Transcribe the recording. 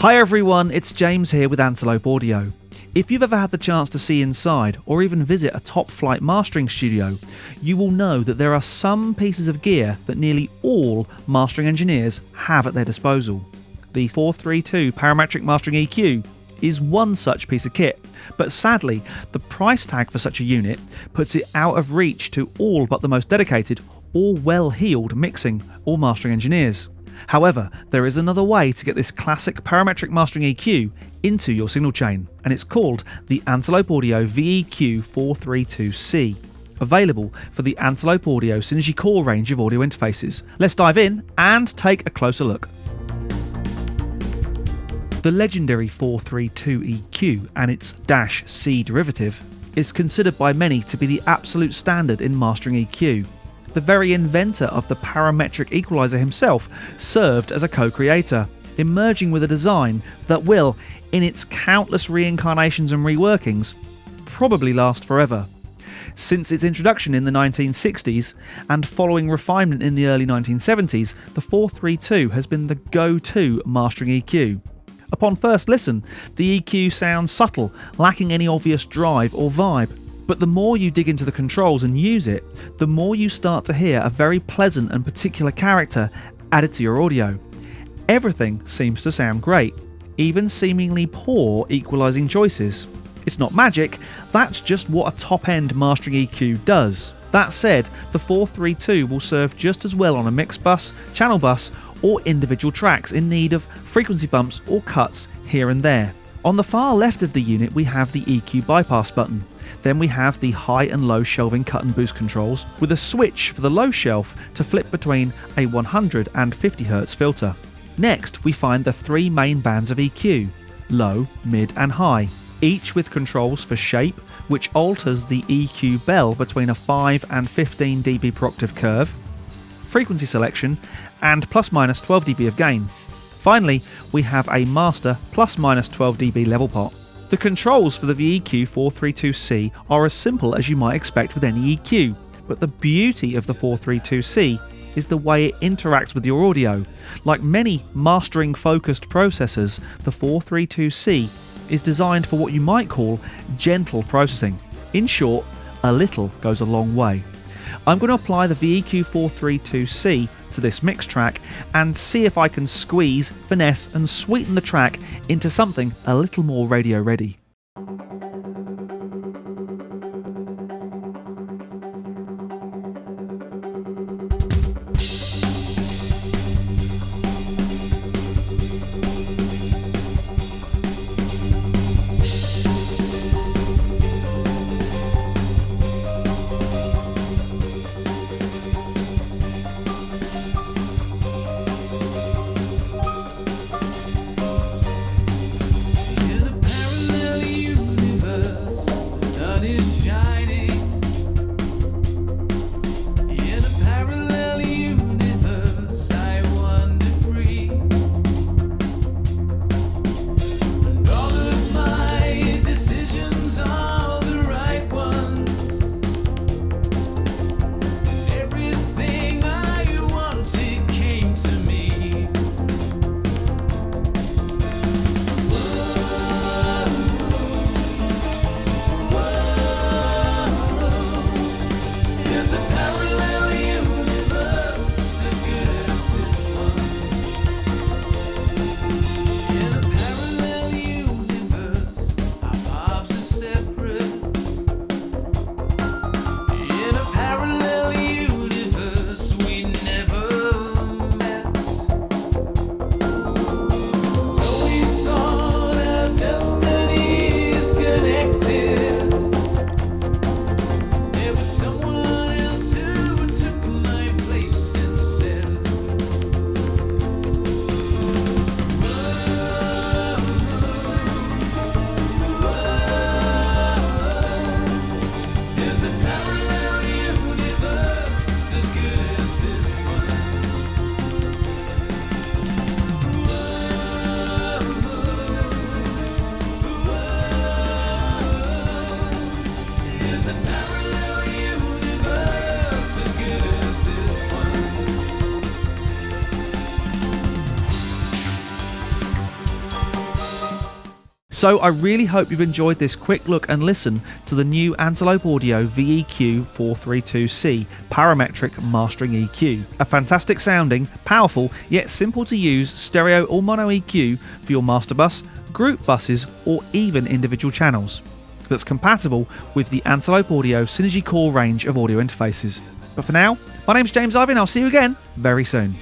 Hi everyone, it's James here with Antelope Audio. If you've ever had the chance to see inside or even visit a top-flight mastering studio, you will know that there are some pieces of gear that nearly all mastering engineers have at their disposal. The 432 Parametric Mastering EQ is one such piece of kit, but sadly the price tag for such a unit puts it out of reach to all but the most dedicated or well-heeled mixing or mastering engineers. However, there is another way to get this classic parametric mastering EQ into your signal chain, and it's called the Antelope Audio VEQ-432C, available for the Antelope Audio Synergy Core range of audio interfaces. Let's dive in and take a closer look. The legendary 432 EQ and its -C derivative is considered by many to be the absolute standard in mastering EQ. The very inventor of the parametric equalizer himself served as a co-creator, emerging with a design that will, in its countless reincarnations and reworkings, probably last forever. Since its introduction in the 1960s and following refinement in the early 1970s, the 432 has been the go-to mastering EQ. Upon first listen, the EQ sounds subtle, lacking any obvious drive or vibe. But the more you dig into the controls and use it, the more you start to hear a very pleasant and particular character added to your audio. Everything seems to sound great, even seemingly poor equalizing choices. It's not magic, that's just what a top-end mastering EQ does. That said, the 432 will serve just as well on a mix bus, channel bus, or individual tracks in need of frequency bumps or cuts here and there. On the far left of the unit we have the EQ bypass button. Then we have the high and low shelving cut and boost controls, with a switch for the low shelf to flip between a 100 and 50 Hz filter. Next we find the three main bands of EQ, low, mid and high, each with controls for shape, which alters the EQ bell between a 5 and 15 dB per octave curve, frequency selection, and ±12 dB of gain. Finally, we have a master ±12 dB level pot. The controls for the VEQ-432C are as simple as you might expect with any EQ, but the beauty of the 432C is the way it interacts with your audio. Like many mastering-focused processors, the 432C is designed for what you might call gentle processing. In short, a little goes a long way. I'm going to apply the VEQ-432C to this mix track and see if I can squeeze, finesse and sweeten the track into something a little more radio ready. In a parallel So I really hope you've enjoyed this quick look and listen to the new Antelope Audio VEQ-432C parametric mastering EQ. A fantastic sounding, powerful, yet simple to use stereo or mono EQ for your master bus, group buses, or even individual channels, that's compatible with the Antelope Audio Synergy Core range of audio interfaces. But for now, my name's James Ivy and I'll see you again very soon.